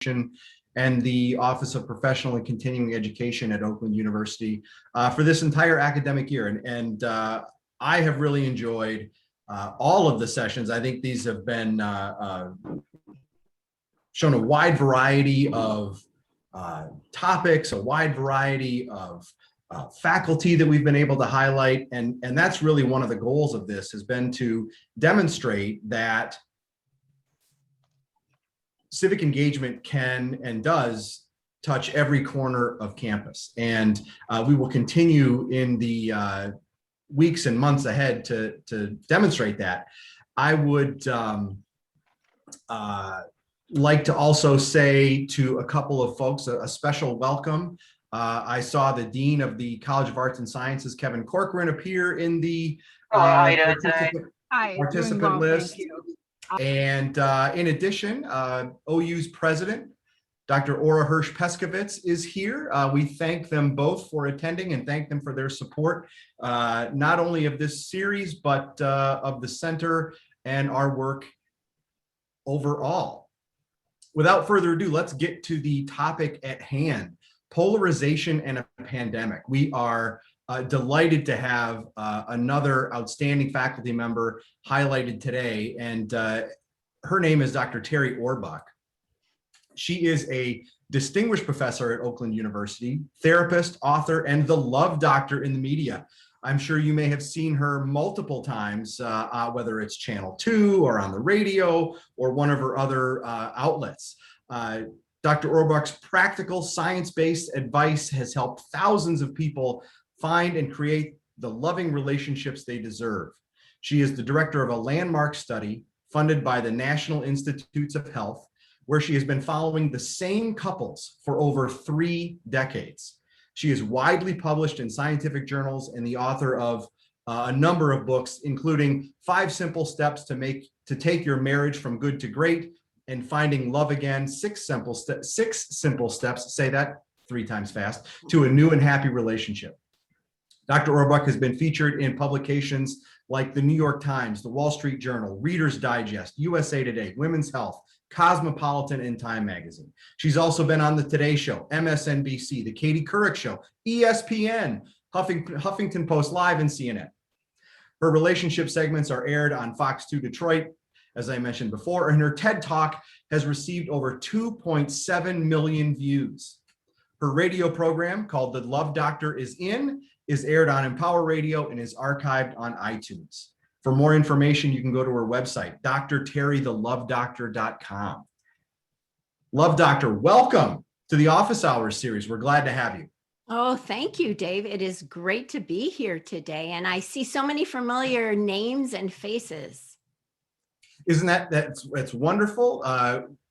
and the Office of Professional and Continuing Education at Oakland University for this entire academic year. And I have really enjoyed all of the sessions. I think these have been shown a wide variety of topics, a wide variety of faculty that we've been able to highlight. And that's really one of the goals of this, has been to demonstrate that civic engagement can and does touch every corner of campus. And we will continue in the weeks and months ahead to demonstrate that. I would like to also say to a couple of folks a special welcome. I saw the Dean of the College of Arts and Sciences, Kevin Corcoran, appear in the participant list. And in addition, OU's president, Dr. Ora Hirsch-Peskovitz, is here. We thank them both for attending and thank them for their support, not only of this series, but of the center and our work overall. Without further ado, let's get to the topic at hand: polarization and a pandemic. We are delighted to have another outstanding faculty member highlighted today, and her name is Dr. Terry Orbach. She is a distinguished professor at Oakland University, therapist, author, and the love doctor in the media. I'm sure you may have seen her multiple times, whether it's Channel 2 or on the radio or one of her other outlets. Dr. Orbach's practical, science-based advice has helped thousands of people find and create the loving relationships they deserve. She is the director of a landmark study funded by the National Institutes of Health, where she has been following the same couples for over 3 decades. She is widely published in scientific journals and the author of a number of books, including 5 Simple Steps to Take Your Marriage from Good to Great, and Finding Love Again, 6 Simple Steps, say that 3 times fast, to a New and Happy Relationship. Dr. Orbach has been featured in publications like the New York Times, the Wall Street Journal, Reader's Digest, USA Today, Women's Health, Cosmopolitan, and Time Magazine. She's also been on the Today Show, MSNBC, the Katie Couric Show, ESPN, Huffington Post Live, and CNN. Her relationship segments are aired on Fox 2 Detroit, as I mentioned before, and her TED Talk has received over 2.7 million views. Her radio program, called The Love Doctor is aired on Empower Radio and is archived on iTunes. For more information, you can go to her website, drterrythelovedoctor.com. Love Doctor, welcome to the Office Hours series. We're glad to have you. Oh, thank you, Dave. It is great to be here today. And I see so many familiar names and faces. Isn't that's wonderful?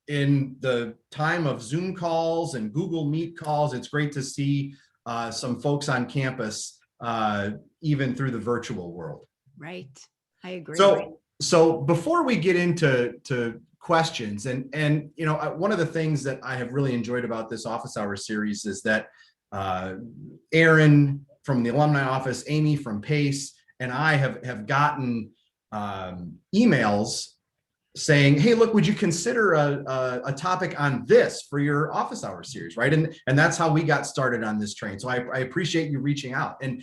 In the time of Zoom calls and Google Meet calls, it's great to see some folks on campus, even through the virtual world. Right. I agree. So before we get into questions, and you know, one of the things that I have really enjoyed about this Office Hours series is that Aaron from the alumni office, Amy from PACE, and I have gotten emails saying, hey, look, would you consider a topic on this for your Office Hours series, right? And that's how we got started on this train. So I appreciate you reaching out. And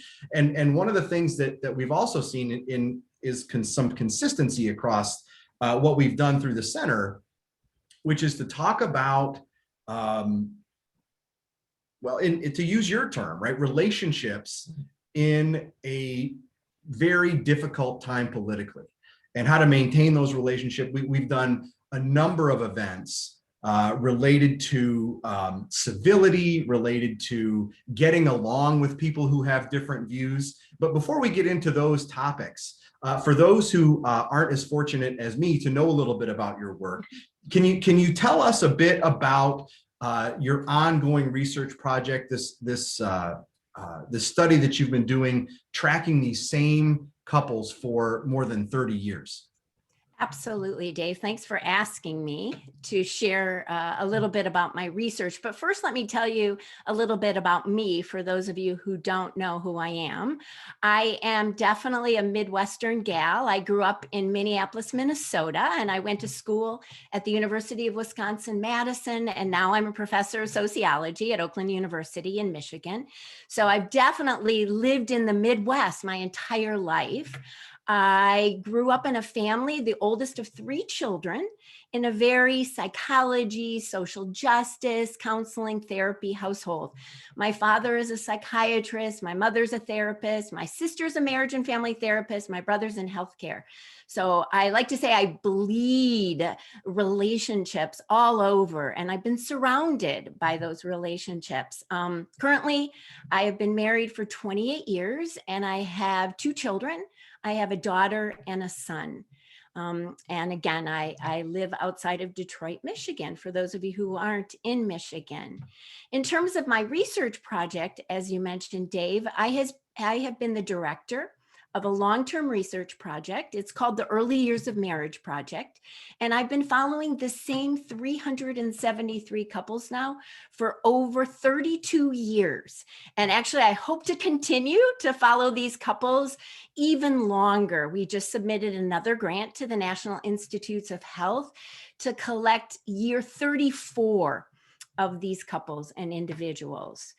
one of the things that we've also seen is some consistency across what we've done through the center, which is to talk about, to use your term, right, relationships in a very difficult time politically, and how to maintain those relationships. We've done a number of events related to civility, related to getting along with people who have different views. But before we get into those topics, for those who aren't as fortunate as me to know a little bit about your work, can you tell us a bit about your ongoing research project, this study that you've been doing, tracking these same couples for more than 30 years? Absolutely, Dave. Thanks for asking me to share a little bit about my research. But first, let me tell you a little bit about me for those of you who don't know who I am. I am definitely a Midwestern gal. I grew up in Minneapolis, Minnesota, and I went to school at the University of Wisconsin-Madison, and now I'm a professor of sociology at Oakland University in Michigan. So I've definitely lived in the Midwest my entire life. I grew up in a family, the oldest of three children, in a very psychology, social justice, counseling, therapy household. My father is a psychiatrist, my mother's a therapist, my sister's a marriage and family therapist, my brother's in healthcare. So I like to say I bleed relationships all over, and I've been surrounded by those relationships. Currently, I have been married for 28 years, and I have two children. I have a daughter and a son. And again, I live outside of Detroit, Michigan, for those of you who aren't in Michigan. In terms of my research project, as you mentioned, Dave, I have been the director of a long-term research project. It's called the Early Years of Marriage Project. And I've been following the same 373 couples now for over 32 years. And actually, I hope to continue to follow these couples even longer. We just submitted another grant to the National Institutes of Health to collect year 34 of these couples and individuals.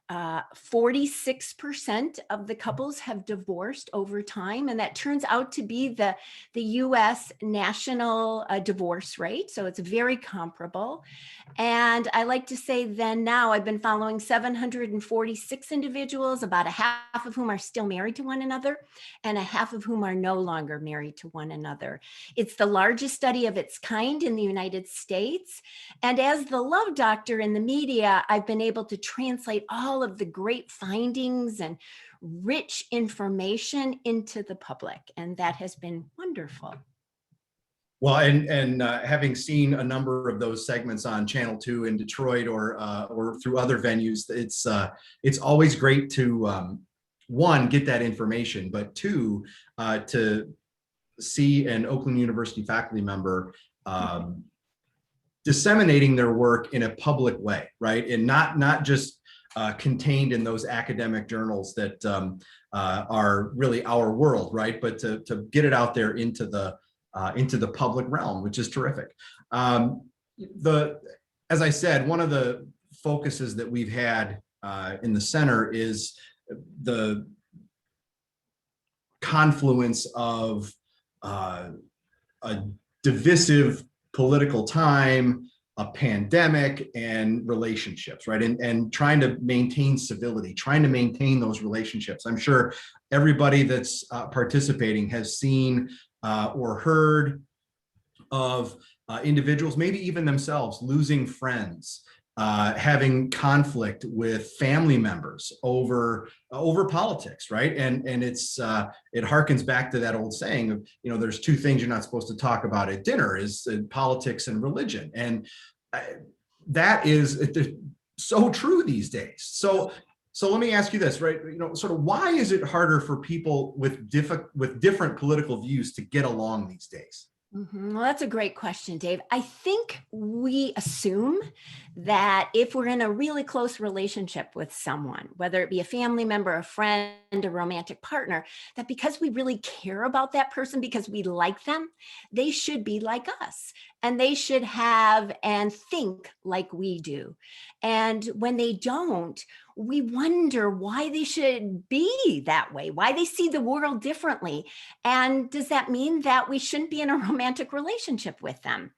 46% of the couples have divorced over time, and that turns out to be the US national divorce rate. So it's very comparable. And I like to say then now I've been following 746 individuals, about a half of whom are still married to one another, and a half of whom are no longer married to one another. It's the largest study of its kind in the United States. And as the love doctor in the media, I've been able to translate all of the great findings and rich information into the public. And that has been wonderful. Well, and having seen a number of those segments on Channel 2 in Detroit or through other venues, it's always great to one, get that information, but two, to see an Oakland University faculty member disseminating their work in a public way, right? And not just contained in those academic journals that are really our world, right? But to get it out there into the public realm, which is terrific. As I said, one of the focuses that we've had in the center is the confluence of a divisive political time, a pandemic, and relationships, right? And trying to maintain civility, trying to maintain those relationships. I'm sure everybody that's participating has seen or heard of individuals, maybe even themselves, losing friends, having conflict with family members over politics, right? And it harkens back to that old saying of, there's two things you're not supposed to talk about at dinner, is politics and religion, and that is so true these days. So let me ask you this, right? Sort of why is it harder for people with different political views to get along these days? Well, that's a great question, Dave. I think we assume that if we're in a really close relationship with someone, whether it be a family member, a friend, a romantic partner, that because we really care about that person, because we like them, they should be like us, and they should have and think like we do. And when they don't, we wonder why they should be that way, why they see the world differently. And does that mean that we shouldn't be in a romantic relationship with them?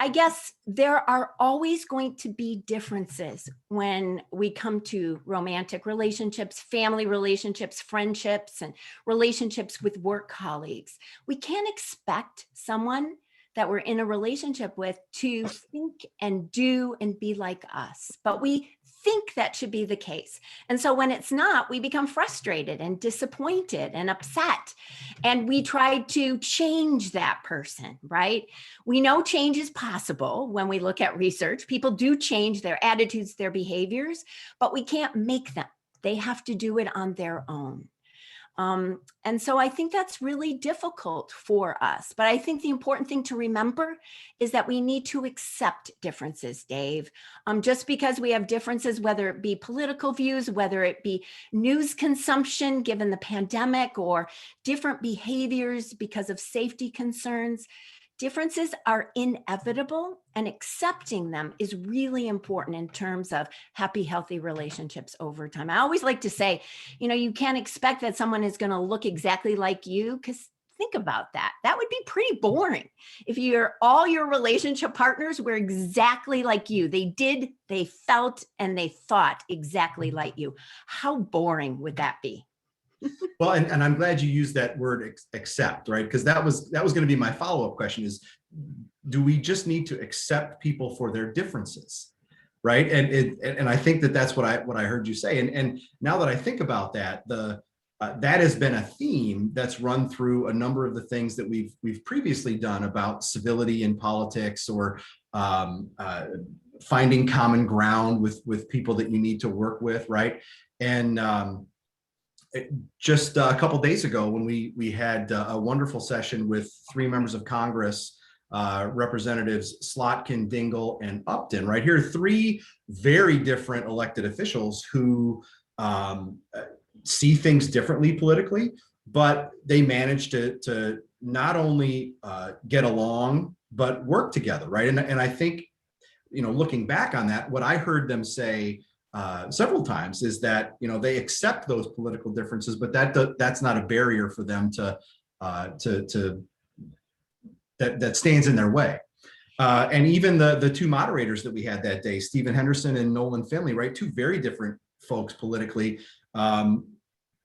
I guess there are always going to be differences when we come to romantic relationships, family relationships, friendships, and relationships with work colleagues. We can't expect someone that we're in a relationship with to think and do and be like us, but we think that should be the case. And so when it's not, we become frustrated and disappointed and upset. And we try to change that person, right? We know change is possible when we look at research. People do change their attitudes, their behaviors, but we can't make them. They have to do it on their own. And so I think that's really difficult for us. But I think the important thing to remember is that we need to accept differences, Dave. Just because we have differences, whether it be political views, whether it be news consumption given the pandemic, or different behaviors because of safety concerns, differences are inevitable, and accepting them is really important in terms of happy, healthy relationships over time. I always like to say, you can't expect that someone is going to look exactly like you, because think about that. That would be pretty boring if all your relationship partners were exactly like you. They did, they felt, and they thought exactly like you. How boring would that be? Well, and I'm glad you used that word accept, right? Because that was going to be my follow-up question is, do we just need to accept people for their differences, right? And I think that's what I heard you say. And now that I think about that, that has been a theme that's run through a number of the things that we've previously done about civility in politics, or finding common ground with people that you need to work with, right? And just a couple of days ago, when we had a wonderful session with 3 members of Congress, Representatives Slotkin, Dingell, and Upton, right here, 3 very different elected officials who see things differently politically, but they managed to not only get along, but work together, right? And I think, looking back on that, what I heard them say several times is that they accept those political differences, but that's not a barrier for them that stands in their way. And even the 2 moderators that we had that day, Stephen Henderson and Nolan Finley, right, 2 very different folks politically.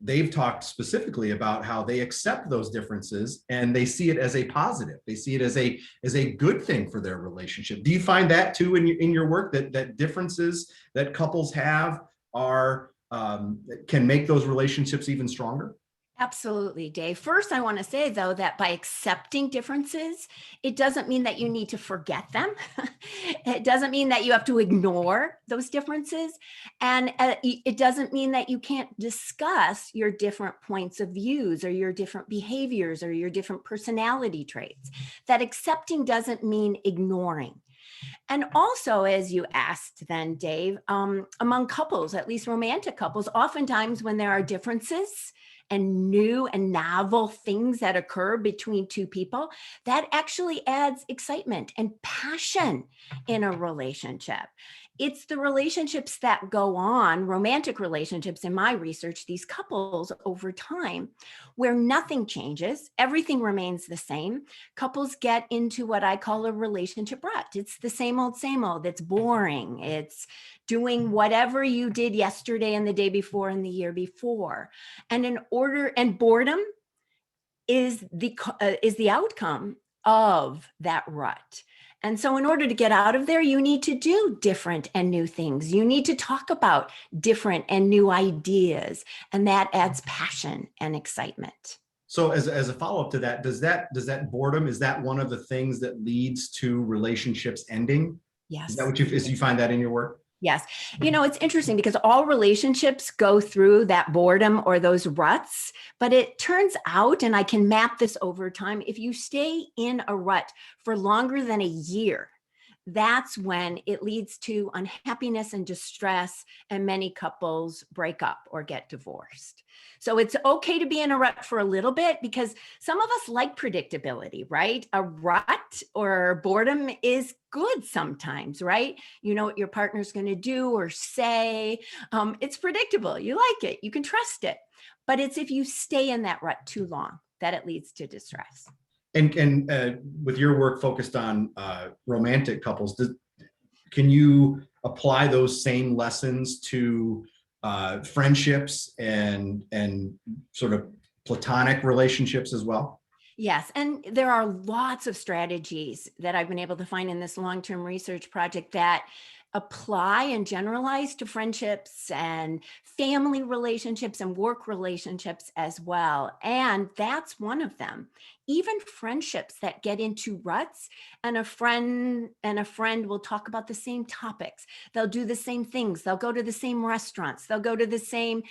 They've talked specifically about how they accept those differences and they see it as a positive. They see it as a good thing for their relationship. Do you find that too in your work, that differences that couples have can make those relationships even stronger? Absolutely, Dave. First, I want to say, though, that by accepting differences, it doesn't mean that you need to forget them. It doesn't mean that you have to ignore those differences. And it doesn't mean that you can't discuss your different points of views, or your different behaviors, or your different personality traits. That accepting doesn't mean ignoring. And also, as you asked then, Dave, among couples, at least romantic couples, oftentimes when there are differences and new and novel things that occur between 2 people, that actually adds excitement and passion in a relationship. It's the relationships that go on, romantic relationships in my research, these couples over time, where nothing changes, everything remains the same. Couples get into what I call a relationship rut. It's the same old, it's boring. It's doing whatever you did yesterday and the day before and the year before. And boredom is the outcome of that rut. And so in order to get out of there, you need to do different and new things. You need to talk about different and new ideas, and that adds passion and excitement. So as a follow-up to that, does that boredom, is that one of the things that leads to relationships ending? Yes. Is that what you find that in your work? Yes. It's interesting because all relationships go through that boredom or those ruts, but it turns out, and I can map this over time, if you stay in a rut for longer than a year, that's when it leads to unhappiness and distress, and many couples break up or get divorced. So it's okay to be in a rut for a little bit, because some of us like predictability, right? A rut or boredom is good sometimes, right? You know what your partner's going to do or say. It's predictable. You like it. You can trust it. But it's if you stay in that rut too long that it leads to distress. And with your work focused on romantic couples, can you apply those same lessons to friendships and sort of platonic relationships as well? Yes, and there are lots of strategies that I've been able to find in this long-term research project that apply and generalize to friendships and family relationships and work relationships as well. And that's one of them. Even friendships that get into ruts, and a friend will talk about the same topics. They'll do the same things. They'll go to the same restaurants. They'll go to the same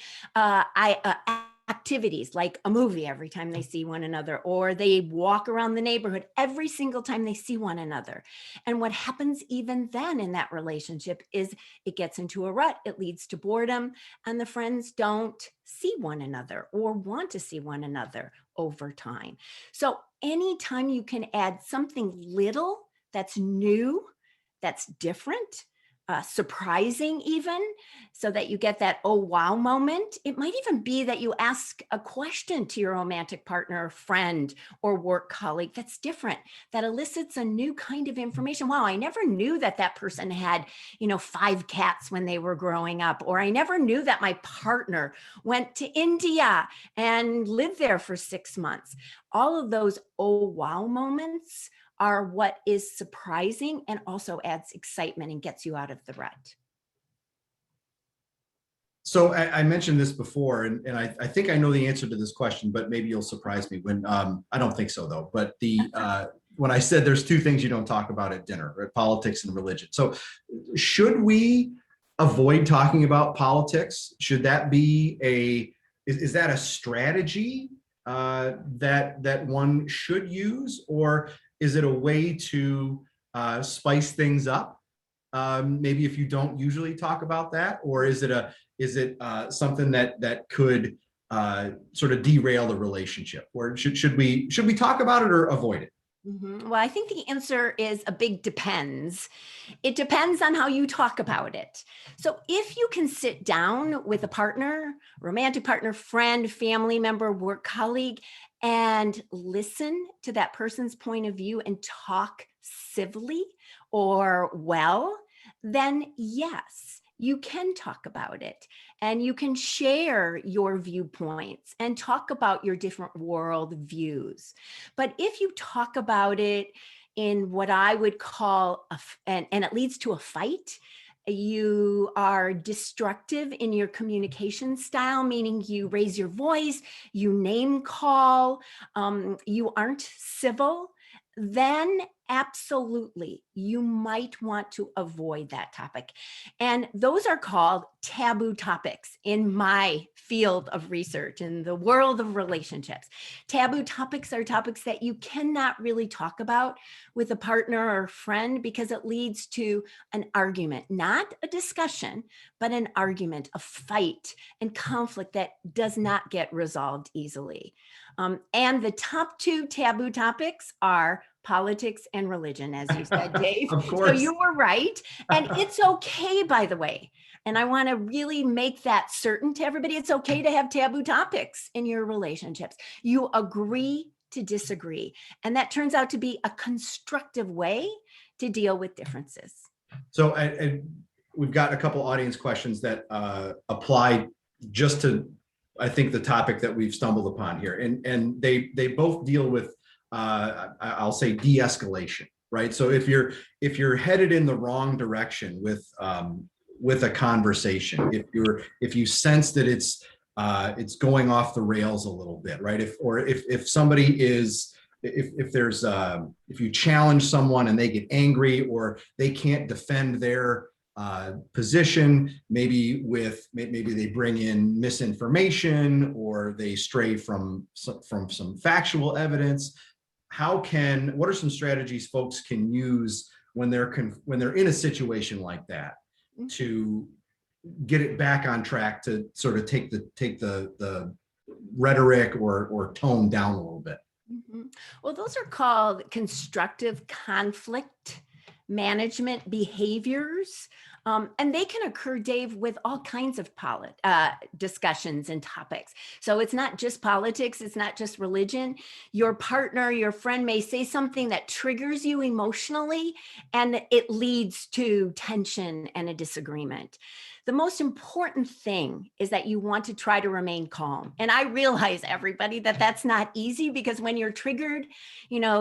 activities like a movie every time they see one another, or they walk around the neighborhood every single time they see one another. And what happens even then in that relationship is it gets into a rut, it leads to boredom, and the friends don't see one another or want to see one another over time. So anytime you can add something little that's new, that's different, surprising even, so that you get that oh wow moment. It might even be that you ask a question to your romantic partner, friend, or work colleague that's different, that elicits a new kind of information. Wow, I never knew that that person had, 5 cats when they were growing up, or I never knew that my partner went to India and lived there for 6 months. All of those oh wow moments are what is surprising and also adds excitement and gets you out of the rut. So I mentioned this before, and I think I know the answer to this question, but maybe you'll surprise me when, I don't think so though, but when I said there's 2 things you don't talk about at dinner, right? Politics and religion. So should we avoid talking about politics? Should that be is that a strategy that one should use, or is it a way to spice things up? Maybe if you don't usually talk about that, or is it something that could sort of derail the relationship? Or should we talk about it or avoid it? Well, I think the answer is a big depends. It depends on how you talk about it. So if you can sit down with a partner, romantic partner, friend, family member, work colleague, and listen to that person's point of view and talk civilly or well, then yes, you can talk about it and you can share your viewpoints and talk about your different world views. But if you talk about it in what I would call, and it leads to a fight, you are destructive in your communication style, meaning you raise your voice, you name call, you aren't civil, then absolutely you might want to avoid that topic. And those are called taboo topics in my field of research, in the world of relationships. Taboo topics are topics that you cannot really talk about with a partner or friend because it leads to an argument, not a discussion, but an argument, a fight and conflict that does not get resolved easily. And the top 2 taboo topics are politics and religion, as you said, Dave. Of So course. you were right. And it's okay, by the way. And I want to really make that certain to everybody. It's okay to have taboo topics in your relationships. You agree to disagree. And that turns out to be a constructive way to deal with differences. So we've got a couple audience questions that apply just to, I think, the topic that we've stumbled upon here. And they both deal with, I'll say, de-escalation, right? So if you're headed in the wrong direction with a conversation, if you sense that it's going off the rails a little bit, right? If somebody is, if you challenge someone and they get angry or they can't defend their position, maybe they bring in misinformation or they stray from some factual evidence. What are some strategies folks can use when they're in a situation like that to get it back on track, to sort of take the rhetoric or tone down a little bit? Well, those are called constructive conflict management behaviors. And they can occur, Dave, with all kinds of discussions and topics. So it's not just politics, it's not just religion. Your partner, your friend may say something that triggers you emotionally, and it leads to tension and a disagreement. The most important thing is that you want to try to remain calm. And I realize, everybody, that that's not easy, because when you're triggered,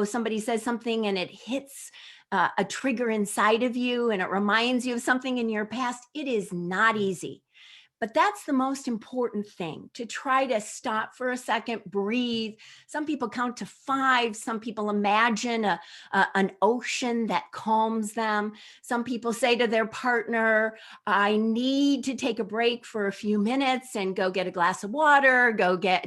somebody says something and it hits a trigger inside of you and it reminds you of something in your past, it is not easy. But that's the most important thing, to try to stop for a second, breathe. Some people count to 5. Some people imagine an ocean that calms them. Some people say to their partner, I need to take a break for a few minutes and go get a glass of water,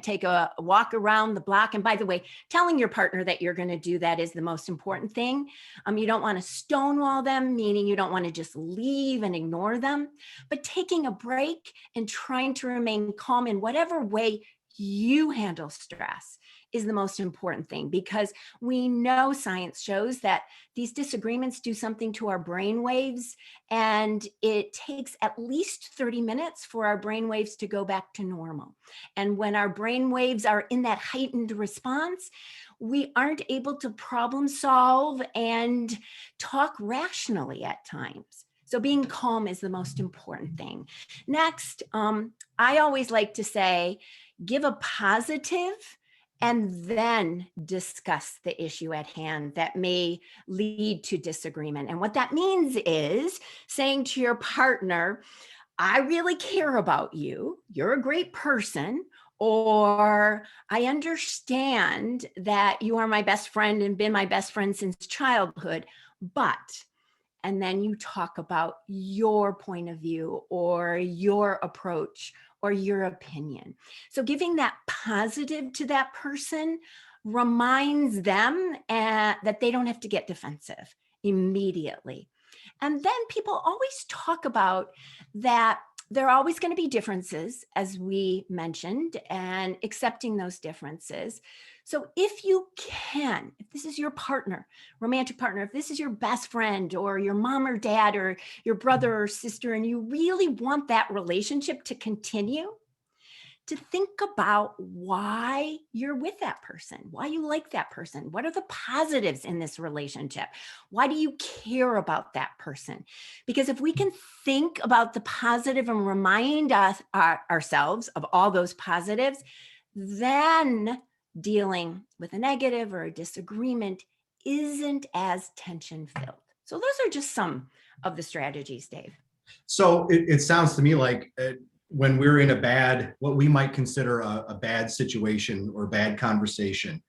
take a walk around the block. And by the way, telling your partner that you're going to do that is the most important thing. You don't want to stonewall them, meaning you don't want to just leave and ignore them, but taking a break and trying to remain calm in whatever way you handle stress is the most important thing, because we know science shows that these disagreements do something to our brain waves, and it takes at least 30 minutes for our brain waves to go back to normal. And when our brain waves are in that heightened response, we aren't able to problem solve and talk rationally at times. So being calm is the most important thing. Next, I always like to say, give a positive and then discuss the issue at hand that may lead to disagreement. And what that means is saying to your partner, I really care about you. You're a great person. Or I understand that you are my best friend and been my best friend since childhood, but, and then you talk about your point of view or your approach or your opinion. So giving that positive to that person reminds them that they don't have to get defensive immediately. And then people always talk about that there are always going to be differences, as we mentioned, and accepting those differences. So if you can, if this is your partner, romantic partner, if this is your best friend or your mom or dad or your brother or sister, and you really want that relationship to continue, to think about why you're with that person, why you like that person. What are the positives in this relationship? Why do you care about that person? Because if we can think about the positive and remind us ourselves of all those positives, then dealing with a negative or a disagreement isn't as tension filled. So those are just some of the strategies, Dave. So it sounds to me like when we're in what we might consider a bad situation or bad conversation,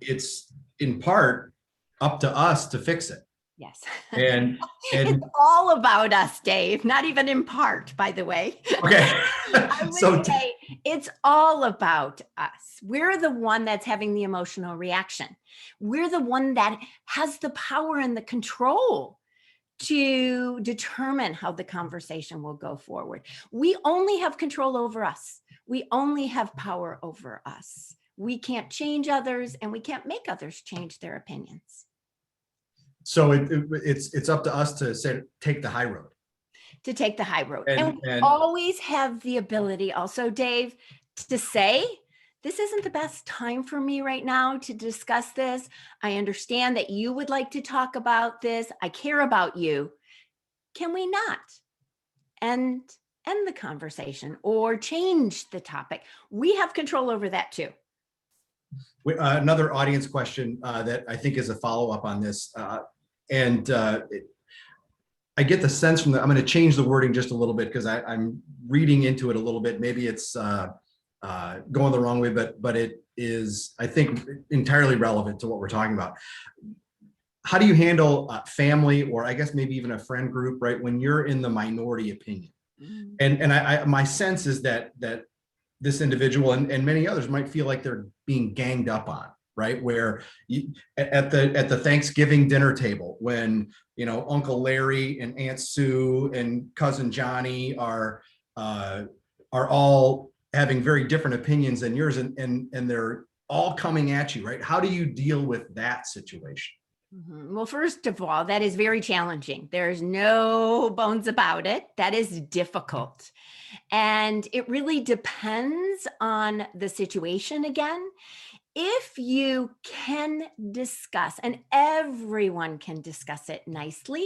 it's in part up to us to fix it. Yes. And it's all about us, Dave, not even in part, by the way. Okay. I would say it's all about us. We're the one that's having the emotional reaction. We're the one that has the power and the control to determine how the conversation will go forward. We only have control over us. We only have power over us. We can't change others, and we can't make others change their opinions. So it's up to us to say, take the high road. To take the high road. And we always have the ability also, Dave, to say, this isn't the best time for me right now to discuss this. I understand that you would like to talk about this. I care about you. Can we not end the conversation or change the topic? We have control over that too. Another audience question that I think is a follow-up on this. I get the sense from I'm going to change the wording just a little bit because I'm reading into it a little bit. Maybe it's going the wrong way, but it is, I think, entirely relevant to what we're talking about. How do you handle family, or I guess maybe even a friend group, right, when you're in the minority opinion? And my sense is that this individual and many others might feel like they're being ganged up on, right? Where at the Thanksgiving dinner table, when Uncle Larry and Aunt Sue and cousin Johnny are all having very different opinions than yours, and they're all coming at you, right? How do you deal with that situation? Well, first of all, that is very challenging. There's no bones about it. That is difficult. And it really depends on the situation again. If you can discuss, and everyone can discuss it nicely,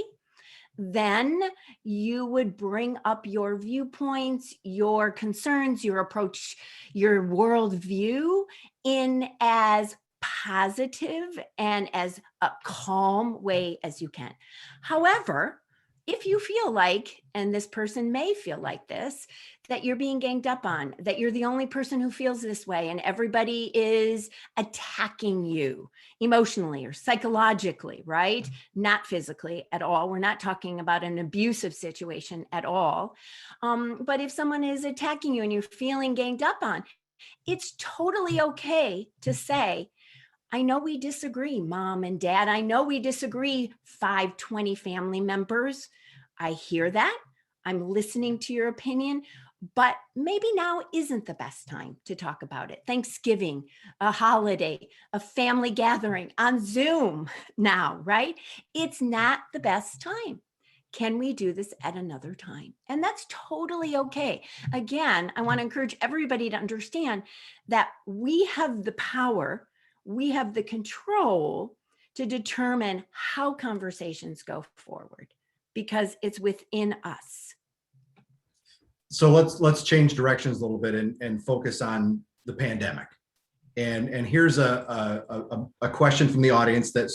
then you would bring up your viewpoints, your concerns, your approach, your worldview in as positive and as a calm way as you can. However, if you feel like, and this person may feel like this, that you're being ganged up on, that you're the only person who feels this way, and everybody is attacking you emotionally or psychologically, right? Not physically at all. We're not talking about an abusive situation at all. But if someone is attacking you and you're feeling ganged up on, it's totally okay to say, I know we disagree, mom and dad. I know we disagree, 520 family members. I hear that. I'm listening to your opinion, but maybe now isn't the best time to talk about it. Thanksgiving, a holiday, a family gathering on Zoom now, right? It's not the best time. Can we do this at another time? And that's totally okay. Again, I want to encourage everybody to understand that we have the power, we have the control to determine how conversations go forward because it's within us. So let's change directions a little bit and focus on the pandemic. And here's a question from the audience that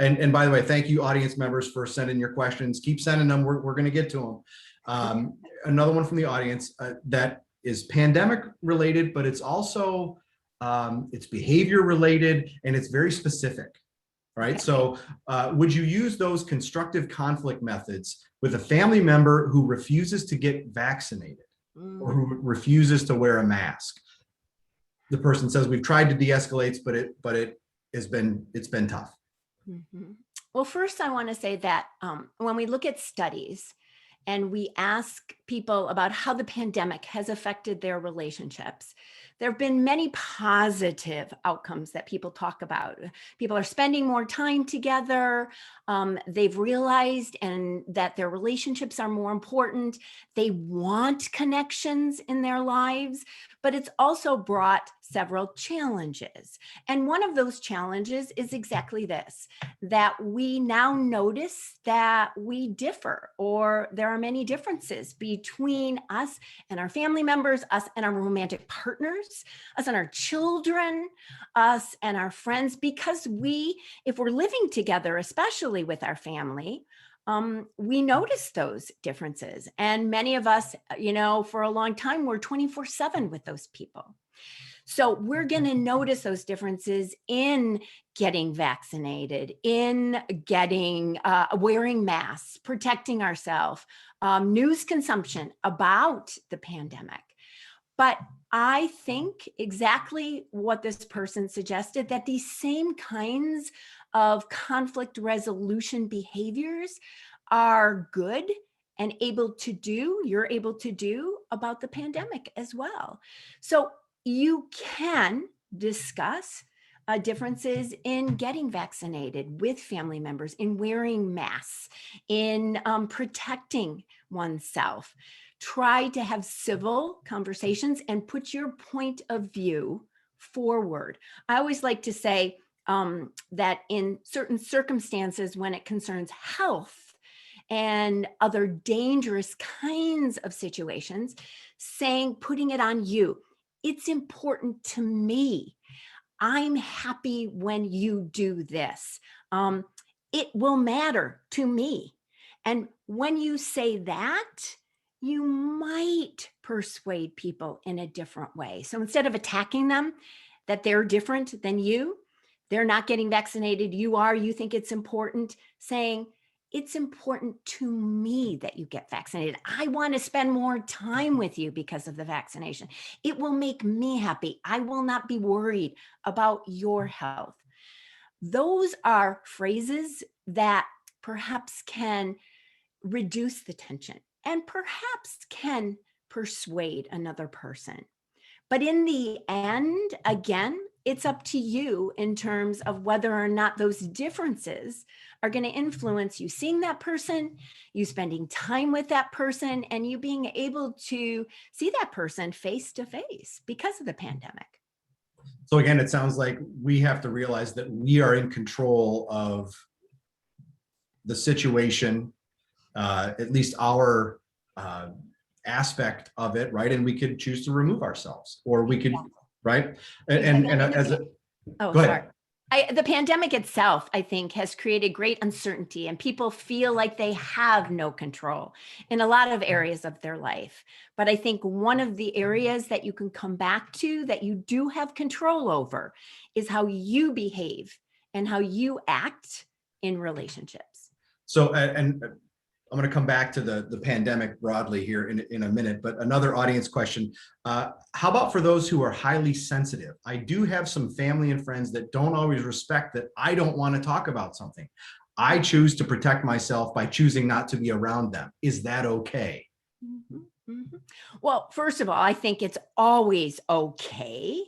and by the way, thank you audience members for sending your questions. Keep sending them. We're going to get to them. Another one from the audience that is pandemic related, but it's also it's behavior related and it's very specific. Right. So would you use those constructive conflict methods with a family member who refuses to get vaccinated or who refuses to wear a mask? The person says, we've tried to de-escalate, but it's been tough. Mm-hmm. Well, first I want to say that when we look at studies and we ask people about how the pandemic has affected their relationships, there have been many positive outcomes that people talk about. People are spending more time together. They've realized that their relationships are more important. They want connections in their lives, but it's also brought several challenges. And one of those challenges is exactly this, that we now notice that we differ, or there are many differences between us and our family members, us and our romantic partners, us and our children, us and our friends, because if we're living together, especially with our family, we notice those differences. And many of us, for a long time, we're 24/7 with those people. So we're going to notice those differences in getting vaccinated, in getting, wearing masks, protecting ourselves, news consumption about the pandemic. But I think exactly what this person suggested, that these same kinds of conflict resolution behaviors are good and you're able to do about the pandemic as well. So you can discuss differences in getting vaccinated with family members, in wearing masks, in protecting oneself. Try to have civil conversations and put your point of view forward. I always like to say that in certain circumstances, when it concerns health and other dangerous kinds of situations, putting it on you. It's important to me. I'm happy when you do this. It will matter to me. And when you say that, you might persuade people in a different way. So instead of attacking them, that they're different than you, they're not getting vaccinated, you think it's important, saying, it's important to me that you get vaccinated. I want to spend more time with you because of the vaccination. It will make me happy. I will not be worried about your health. Those are phrases that perhaps can reduce the tension and perhaps can persuade another person. But in the end, again, it's up to you in terms of whether or not those differences are going to influence you seeing that person, you spending time with that person, and you being able to see that person face to face because of the pandemic. So again, it sounds like we have to realize that we are in control of the situation, at least our aspect of it, right? And we could choose to remove ourselves, or we could, right? And as a, Oh, go sorry. ahead. The pandemic itself, I think, has created great uncertainty, and people feel like they have no control in a lot of areas of their life. But I think one of the areas that you can come back to that you do have control over is how you behave and how you act in relationships. So, and I'm going to come back to the pandemic broadly here in a minute, but another audience question. How about for those who are highly sensitive? I do have some family and friends that don't always respect that I don't want to talk about something. I choose to protect myself by choosing not to be around them. Is that okay? Mhm, mhm. Well, first of all, I think it's always okay.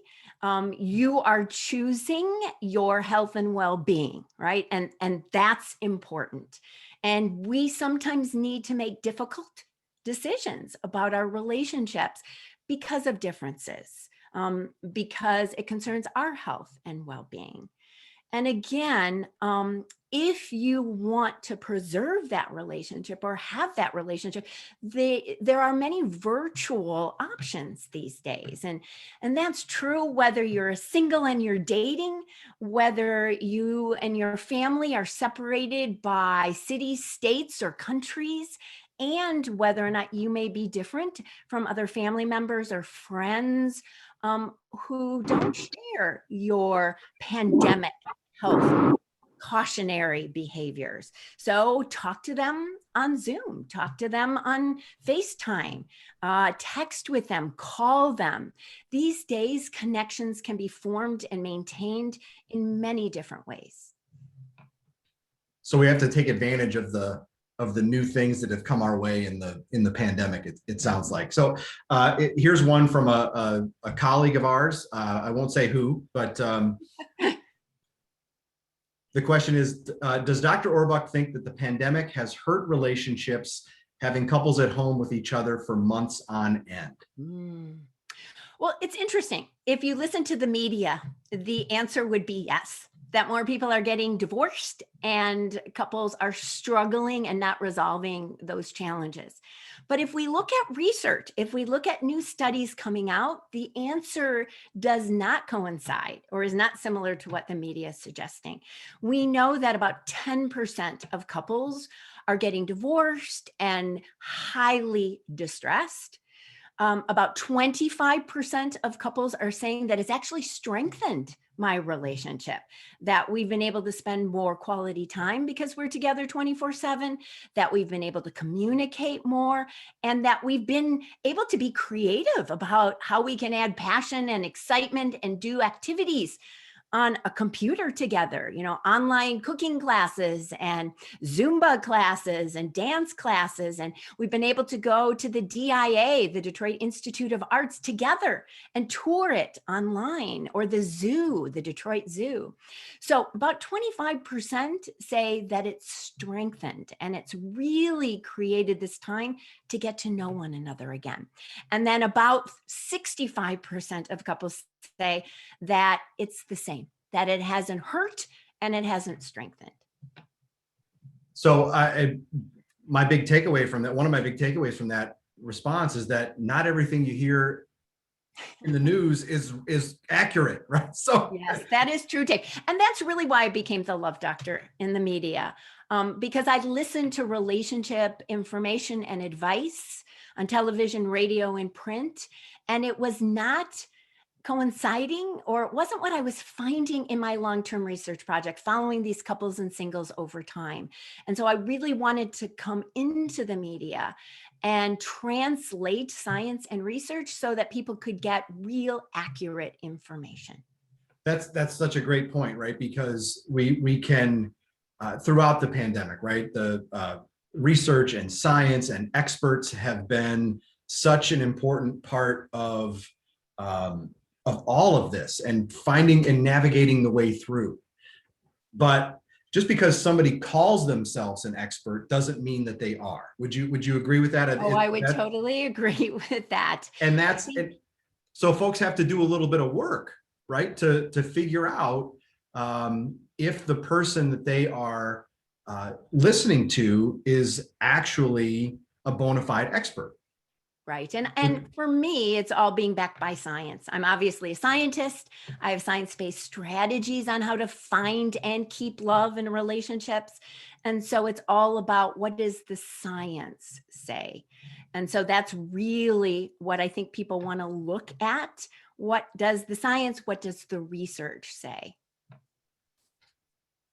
You are choosing your health and well-being, right? And that's important. And we sometimes need to make difficult decisions about our relationships because of differences, because it concerns our health and well-being. And again, if you want to preserve that relationship or have that relationship, there are many virtual options these days. And that's true whether you're a single and you're dating, whether you and your family are separated by cities, states, or countries, and whether or not you may be different from other family members or friends who don't share your pandemic health cautionary behaviors. So talk to them on Zoom, talk to them on FaceTime, text with them, call them. These days, connections can be formed and maintained in many different ways. So we have to take advantage of the new things that have come our way in the pandemic. It sounds like. So here's one from a colleague of ours. I won't say who, but the question is, does Dr. Orbuck think that the pandemic has hurt relationships, having couples at home with each other for months on end? Well, it's interesting. If you listen to the media, the answer would be yes, that more people are getting divorced and couples are struggling and not resolving those challenges. But if we look at research, if we look at new studies coming out, the answer does not coincide or is not similar to what the media is suggesting. We know that about 10% of couples are getting divorced and highly distressed. About 25% of couples are saying that it's actually strengthened my relationship, that we've been able to spend more quality time because we're together 24/7, that we've been able to communicate more, and that we've been able to be creative about how we can add passion and excitement and do activities on a computer together, online cooking classes and Zumba classes and dance classes. And we've been able to go to the DIA, the Detroit Institute of Arts, together and tour it online, or the zoo, the Detroit Zoo. So about 25% say that it's strengthened and it's really created this time to get to know one another again. And then about 65% of couples say that it's the same, that it hasn't hurt and it hasn't strengthened. So my big takeaway from that, one of my big takeaways from that response is that not everything you hear in the news is accurate, right? So yes, that is true, Dave. And that's really why I became the love doctor in the media, because I listened to relationship information and advice on television, radio, and print, and it was not coinciding, or it wasn't what I was finding in my long-term research project, following these couples and singles over time. And so I really wanted to come into the media and translate science and research so that people could get real accurate information. that's such a great point, right? Because we can throughout the pandemic, right? The research and science and experts have been such an important part of all of this and finding and navigating the way through. But just because somebody calls themselves an expert doesn't mean that they are. Would you agree with that? Oh, I would totally agree with that. And that's it. So folks have to do a little bit of work, right? To figure out if the person that they are listening to is actually a bona fide expert. Right. And for me, it's all being backed by science. I'm obviously a scientist. I have science-based strategies on how to find and keep love in relationships. And so it's all about, what does the science say? And so that's really what I think people want to look at. What does the science, what does the research say?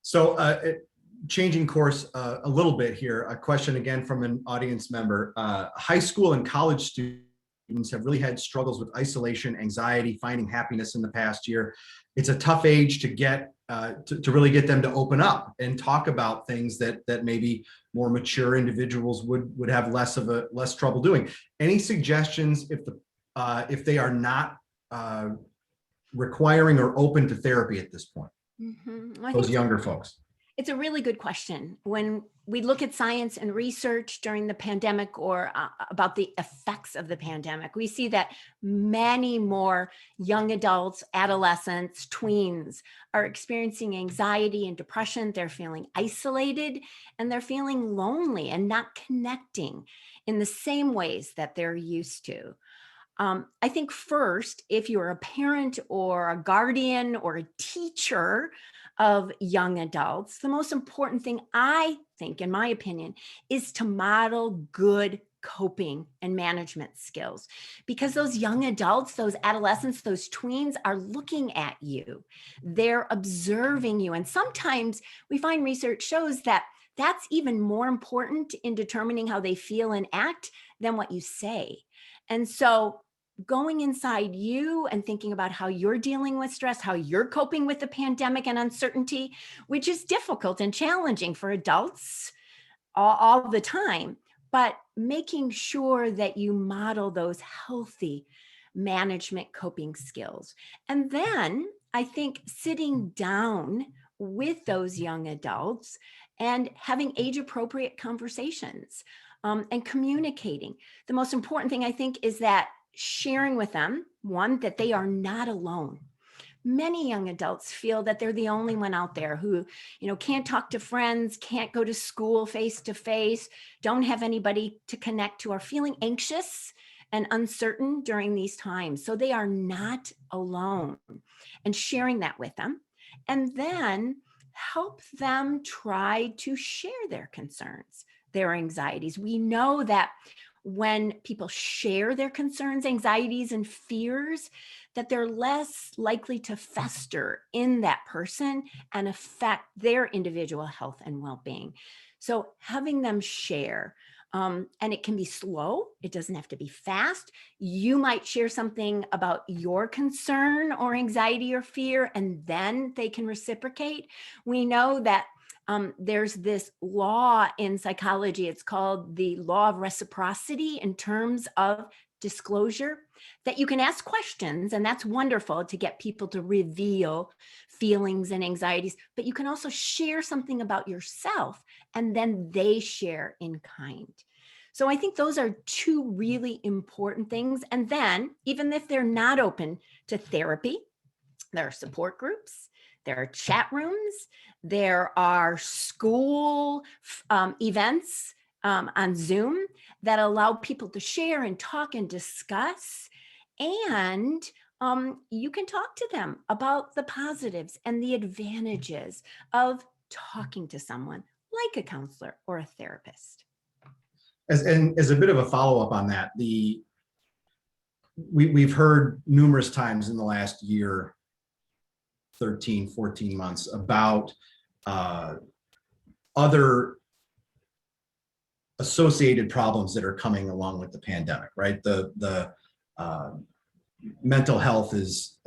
So changing course a little bit here, a question again from an audience member. High school and college students have really had struggles with isolation, anxiety, finding happiness in the past year. It's a tough age to get to really get them to open up and talk about things that maybe more mature individuals would have less trouble doing. Any suggestions if they are not requiring or open to therapy at this point? Those younger folks. It's a really good question. When we look at science and research during the pandemic, or about the effects of the pandemic, we see that many more young adults, adolescents, tweens are experiencing anxiety and depression. They're feeling isolated and they're feeling lonely and not connecting in the same ways that they're used to. I think first, if you're a parent or a guardian or a teacher of young adults, the most important thing, I think, in my opinion, is to model good coping and management skills, because those young adults, those adolescents, those tweens are looking at you. They're observing you. And sometimes we find research shows that that's even more important in determining how they feel and act than what you say. And so going inside you and thinking about how you're dealing with stress, how you're coping with the pandemic and uncertainty, which is difficult and challenging for adults all the time, but making sure that you model those healthy management coping skills. And then I think sitting down with those young adults and having age appropriate conversations, and communicating. The most important thing, I think, is that sharing with them, one, that they are not alone. Many young adults feel that they're the only one out there who, can't talk to friends, can't go to school face to face, don't have anybody to connect to, are feeling anxious and uncertain during these times. So they are not alone, and sharing that with them. And then help them try to share their concerns, their anxieties. We know that when people share their concerns, anxieties, and fears, that they're less likely to fester in that person and affect their individual health and well-being. So having them share, and it can be slow. It doesn't have to be fast. You might share something about your concern or anxiety or fear, and then they can reciprocate. We know that there's this law in psychology. It's called the law of reciprocity in terms of disclosure, that you can ask questions, and that's wonderful to get people to reveal feelings and anxieties, but you can also share something about yourself, and then they share in kind. So I think those are two really important things. And then, even if they're not open to therapy, there are support groups, there are chat rooms, there are school events on Zoom that allow people to share and talk and discuss. And you can talk to them about the positives and the advantages of talking to someone like a counselor or a therapist. As a bit of a follow-up on that, we've heard numerous times in the last year, 13, 14 months, about other associated problems that are coming along with the pandemic, right? The mental health is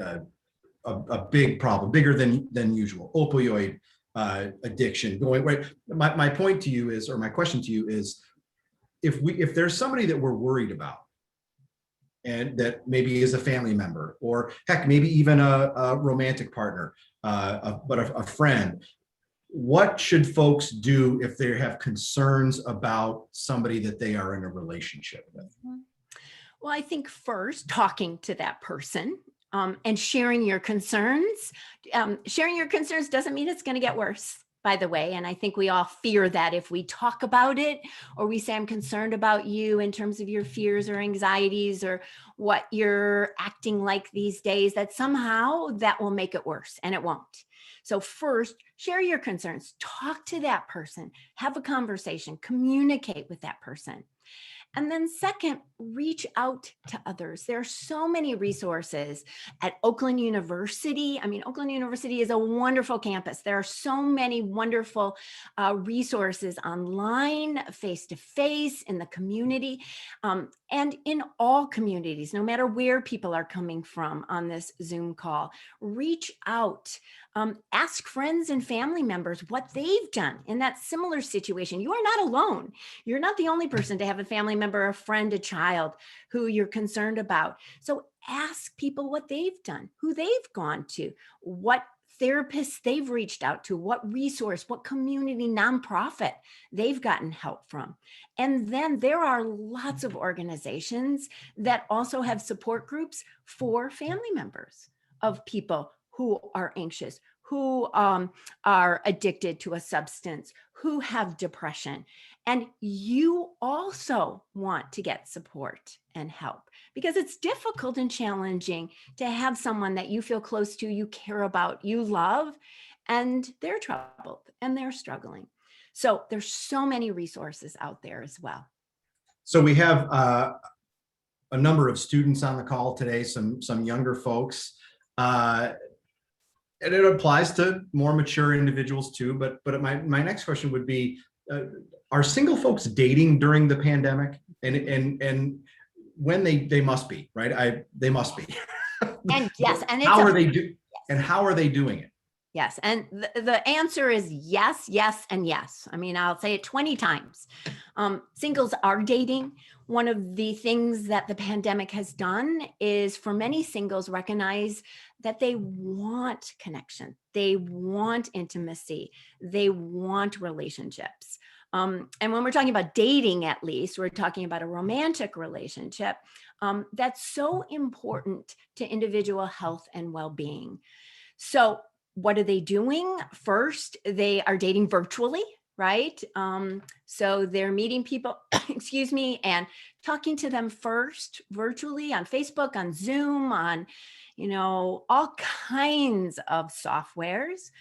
a big problem, bigger than usual. Opioid addiction going right. My point to you is, or my question to you is, if there's somebody that we're worried about, and that maybe is a family member, or heck, maybe even a romantic partner, but a friend, what should folks do if they have concerns about somebody that they are in a relationship with? Well, I think first, talking to that person and sharing your concerns. Sharing your concerns doesn't mean it's going to get worse. by the way. And I think we all fear that if we talk about it, or we say, I'm concerned about you in terms of your fears or anxieties or what you're acting like these days, that somehow that will make it worse, and it won't. So first, share your concerns, talk to that person, have a conversation, communicate with that person. And then second, reach out to others. There are so many resources at Oakland University. I mean, Oakland University is a wonderful campus. There are so many wonderful resources online, face-to-face, in the community, and in all communities, no matter where people are coming from on this Zoom call. Reach out. Ask friends and family members what they've done in that similar situation. You are not alone. You're not the only person to have a family member, a friend, a child who you're concerned about. So ask people what they've done, who they've gone to, what therapists they've reached out to, what resource, what community nonprofit they've gotten help from. And then there are lots of organizations that also have support groups for family members of people who are anxious, who are addicted to a substance, who have depression. And you also want to get support and help, because it's difficult and challenging to have someone that you feel close to, you care about, you love, and they're troubled and they're struggling. So there's so many resources out there as well. So we have a number of students on the call today, some younger folks. And it applies to more mature individuals too. But my next question would be, are single folks dating during the pandemic? And when they must be, right? They must be. And yes, and how are they doing it? Yes. And the answer is yes, yes, and yes. I mean, I'll say it 20 times. Singles are dating. One of the things that the pandemic has done is, for many singles, recognize that they want connection. They want intimacy. They want relationships. And when we're talking about dating, at least, we're talking about a romantic relationship. That's so important to individual health and well-being. So what are they doing? First, they are dating virtually, right? So they're meeting people, excuse me, and talking to them first virtually on Facebook, on Zoom, on, all kinds of softwares.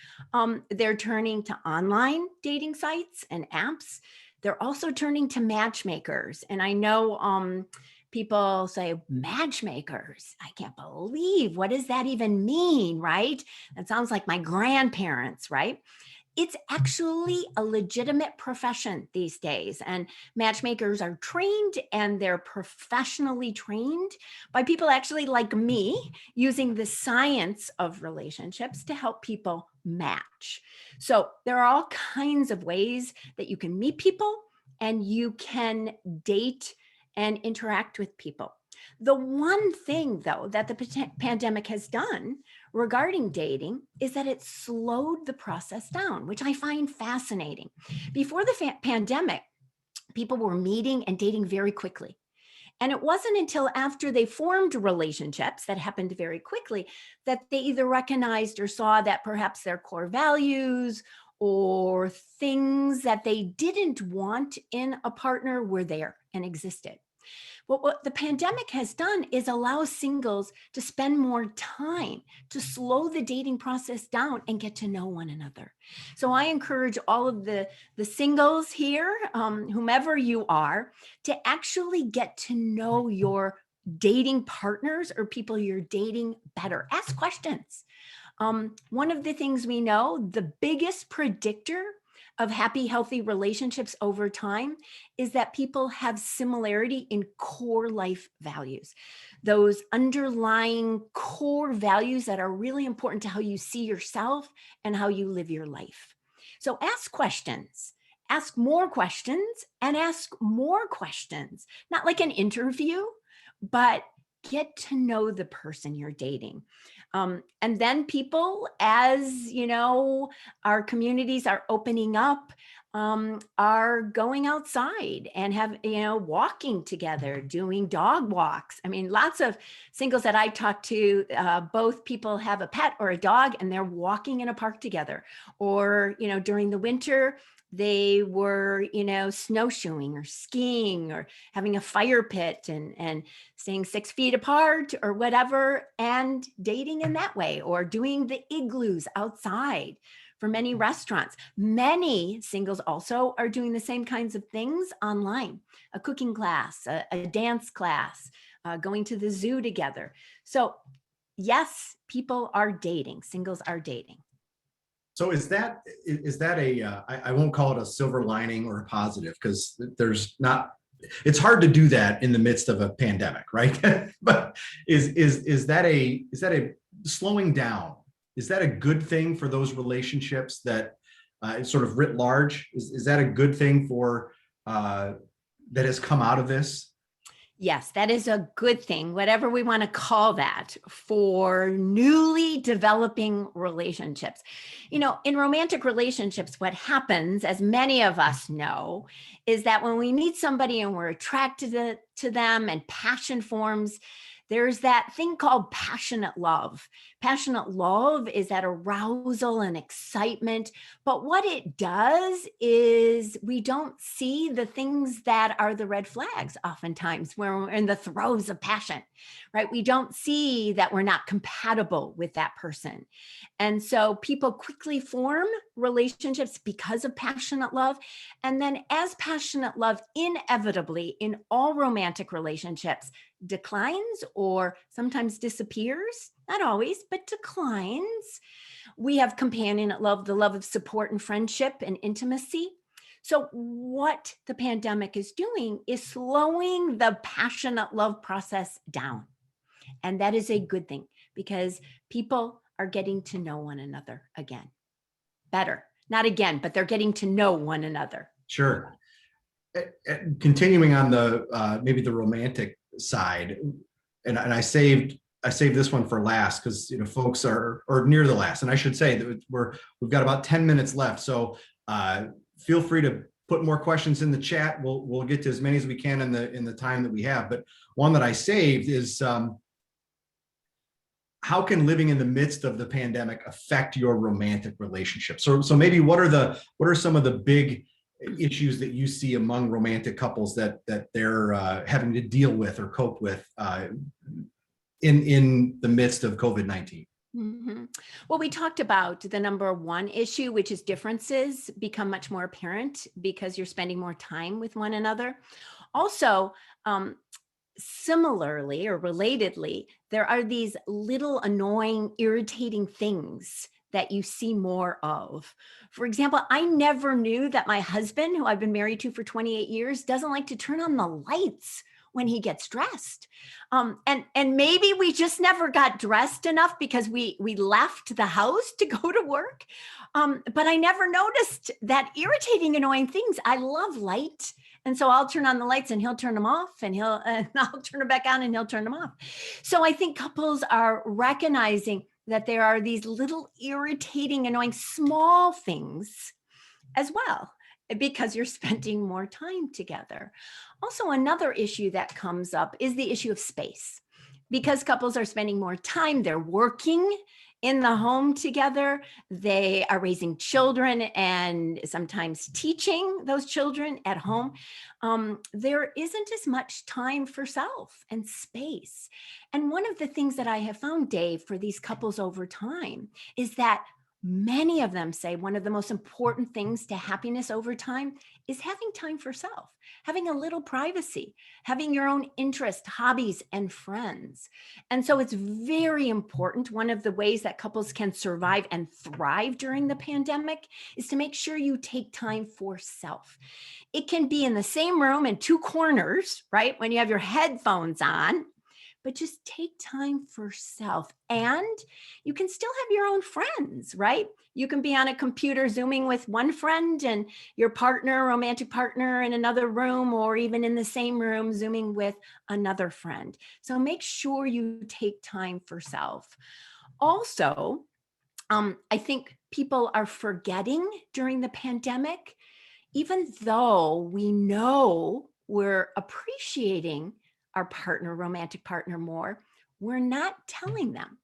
They're turning to online dating sites and apps. They're also turning to matchmakers. And I know people say, matchmakers, I can't believe, what does that even mean, right? That sounds like my grandparents, right? It's actually a legitimate profession these days. And matchmakers are trained, and they're professionally trained by people actually like me, using the science of relationships to help people match. So there are all kinds of ways that you can meet people and you can date and interact with people. The one thing, though, that the pandemic has done regarding dating is that it slowed the process down, which I find fascinating. Before the pandemic, people were meeting and dating very quickly. And it wasn't until after they formed relationships, that happened very quickly, that they either recognized or saw that perhaps their core values or things that they didn't want in a partner were there and existed. Well, what the pandemic has done is allow singles to spend more time, to slow the dating process down and get to know one another. So I encourage all of the singles here, whomever you are, to actually get to know your dating partners or people you're dating better. Ask questions. One of the things we know, the biggest predictor of happy, healthy relationships over time is that people have similarity in core life values. Those underlying core values that are really important to how you see yourself and how you live your life. So ask questions, ask more questions, and ask more questions. Not like an interview, but get to know the person you're dating. And then people, as our communities are opening up, are going outside and walking together, doing dog walks. I mean, lots of singles that I talk to, both people have a pet or a dog and they're walking in a park together. Or, during the winter, they were, snowshoeing or skiing or having a fire pit and staying 6 feet apart or whatever, and dating in that way, or doing the igloos outside. For many restaurants, many singles also are doing the same kinds of things online, a cooking class, a dance class, going to the zoo together. So yes, people are dating, singles are dating. So is that I won't call it a silver lining or a positive, because there's not, it's hard to do that in the midst of a pandemic, right? But is that a slowing down? Is that a good thing for those relationships that sort of writ large? Is that a good thing for that has come out of this? Yes, that is a good thing, whatever we want to call that, for newly developing relationships. In romantic relationships, what happens, as many of us know, is that when we meet somebody and we're attracted to them and passion forms, there's that thing called passionate love. Passionate love is that arousal and excitement. But what it does is we don't see the things that are the red flags oftentimes when we're in the throes of passion, right? We don't see that we're not compatible with that person. And so people quickly form relationships because of passionate love. And then as passionate love inevitably in all romantic relationships declines or sometimes disappears, not always, but declines, we have companionate love, the love of support and friendship and intimacy. So what the pandemic is doing is slowing the passionate love process down. And that is a good thing, because people are getting to know one another again. Better, not again, but they're getting to know one another. Sure. Continuing on the maybe the romantic side, and I saved this one for last, because folks are, or near the last, and I should say that we've got about 10 minutes left. So feel free to put more questions in the chat. We'll get to as many as we can in the time that we have. But one that I saved is how can living in the midst of the pandemic affect your romantic relationship? So maybe what are some of the big issues that you see among romantic couples that they're having to deal with or cope with in the midst of COVID-19? Mm-hmm. Well, we talked about the number one issue, which is differences become much more apparent because you're spending more time with one another. Also, similarly or relatedly, there are these little annoying, irritating things that you see more of. For example, I never knew that my husband, who I've been married to for 28 years, doesn't like to turn on the lights when he gets dressed. And maybe we just never got dressed enough because we left the house to go to work. But I never noticed that irritating, annoying things. I love light. And so I'll turn on the lights and he'll turn them off, and I'll turn them back on and he'll turn them off. So I think couples are recognizing that there are these little irritating, annoying, small things as well, because you're spending more time together. Also, another issue that comes up is the issue of space. Because couples are spending more time, they're working in the home together, they are raising children and sometimes teaching those children at home. There isn't as much time for self and space. And one of the things that I have found, Dave, for these couples over time is that many of them say one of the most important things to happiness over time is having time for self, having a little privacy, having your own interests, hobbies, and friends. And so it's very important. One of the ways that couples can survive and thrive during the pandemic is to make sure you take time for self. It can be in the same room in two corners, right? When you have your headphones on, but just take time for self. And you can still have your own friends, right? You can be on a computer Zooming with one friend and your partner, romantic partner, in another room, or even in the same room Zooming with another friend. So make sure you take time for self. Also, I think people are forgetting during the pandemic even though we know we're appreciating our partner, romantic partner more, we're not telling them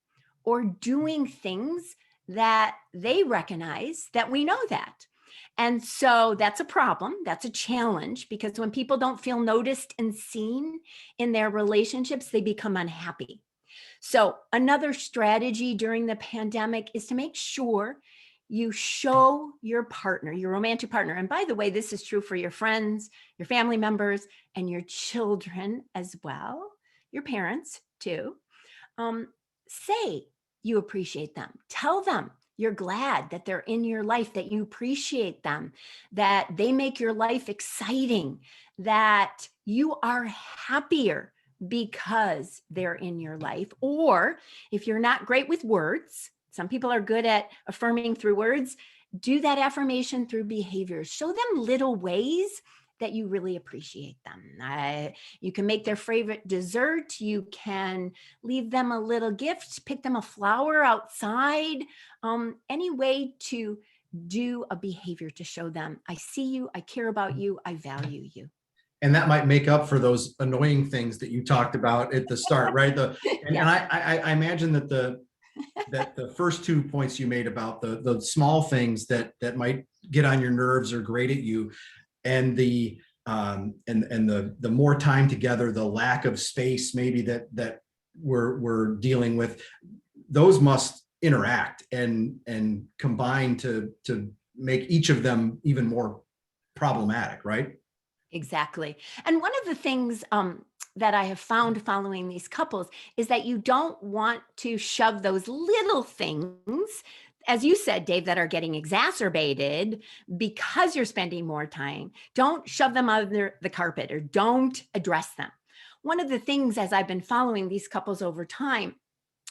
or doing things that they recognize that we know that. And so that's a problem. That's a challenge, because when people don't feel noticed and seen in their relationships, they become unhappy. So another strategy during the pandemic is to make sure you show your partner, your romantic partner. And by the way, this is true for your friends, your family members, and your children as well, your parents too. Say you appreciate them. Tell them you're glad that they're in your life, that you appreciate them, that they make your life exciting, that you are happier because they're in your life. Or if you're not great with words, some people are good at affirming through words, do that affirmation through behaviors. Show them little ways that you really appreciate them. You can make their favorite dessert. You can leave them a little gift, pick them a flower outside, any way to do a behavior to show them, I see you, I care about you, I value you. And that might make up for those annoying things that you talked about at the start, right? And I imagine that the first 2 points you made about the small things that might get on your nerves or grate at you, and the more time together, the lack of space maybe that we're dealing with, those must interact and combine to make each of them even more problematic, right? Exactly. And one of the things that I have found following these couples is that you don't want to shove those little things, as you said, Dave, that are getting exacerbated because you're spending more time. Don't shove them under the carpet or don't address them. One of the things, as I've been following these couples over time,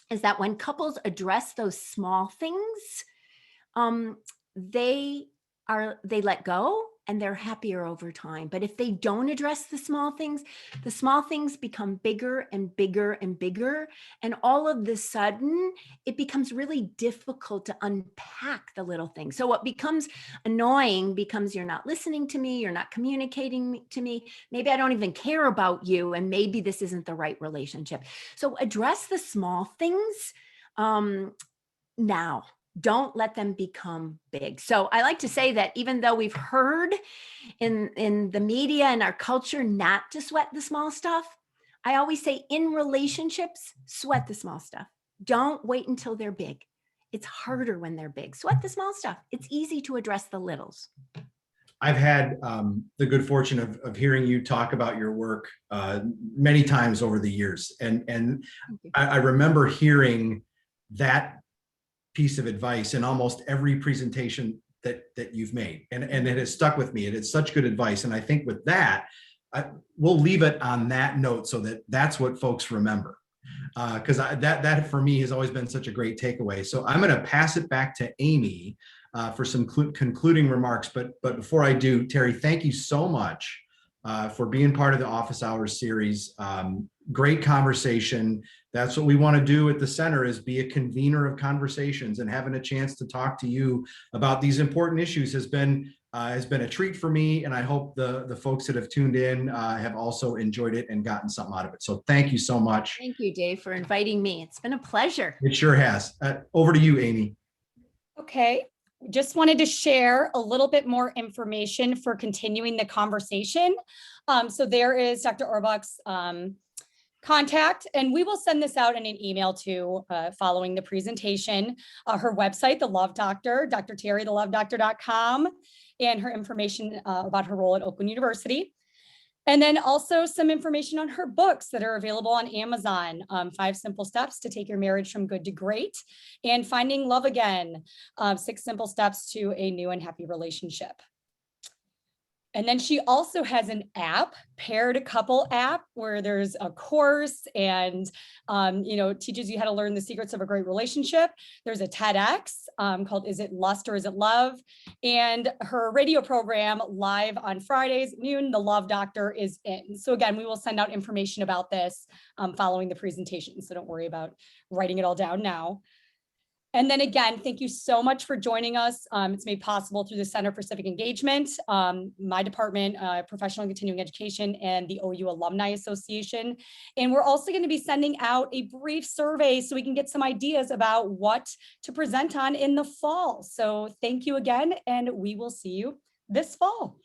is that when couples address those small things, they let go and they're happier over time. But if they don't address the small things become bigger and bigger and bigger. And all of the sudden, it becomes really difficult to unpack the little things. So what becomes annoying becomes, you're not listening to me, you're not communicating to me. Maybe I don't even care about you, and maybe this isn't the right relationship. So address the small things now. Don't let them become big. So I like to say that even though we've heard in the media and our culture not to sweat the small stuff, I always say in relationships, sweat the small stuff. Don't wait until they're big. It's harder when they're big. Sweat the small stuff. It's easy to address the littles. I've had the good fortune of hearing you talk about your work many times over the years. And I remember hearing that piece of advice in almost every presentation that you've made. And it has stuck with me. It is such good advice. And I think with that, we'll leave it on that note so that that's what folks remember. Because that for me has always been such a great takeaway. So I'm going to pass it back to Amy for some concluding remarks. But before I do, Terry, thank you so much for being part of the Office Hours series. Great conversation. That's what we want to do at the center, is be a convener of conversations, and having a chance to talk to you about these important issues has been a treat for me. And I hope the folks that have tuned in have also enjoyed it and gotten something out of it. So thank you so much. Thank you, Dave, for inviting me. It's been a pleasure. It sure has. Over to you, Amy. Okay. Just wanted to share a little bit more information for continuing the conversation. So there is Dr. Orbach's contact, and we will send this out in an email to following the presentation. Her website, The Love Doctor, Dr. Terry, thelovedoctor.com, and her information about her role at Oakland University. And then also some information on her books that are available on Amazon, 5 Simple Steps to Take Your Marriage from Good to Great, and Finding Love Again, 6 Simple Steps to a New and Happy Relationship. And then she also has an app, Paired Couple app, where there's a course and, teaches you how to learn the secrets of a great relationship. There's a TEDx called Is It Lust or Is It Love? And her radio program live on Fridays at noon, The Love Doctor, is in. So again, we will send out information about this following the presentation. So don't worry about writing it all down now. And then again, thank you so much for joining us. It's made possible through the Center for Civic Engagement, my department, Professional and Continuing Education, and the OU Alumni Association. And we're also going to be sending out a brief survey so we can get some ideas about what to present on in the fall. So thank you again, and we will see you this fall.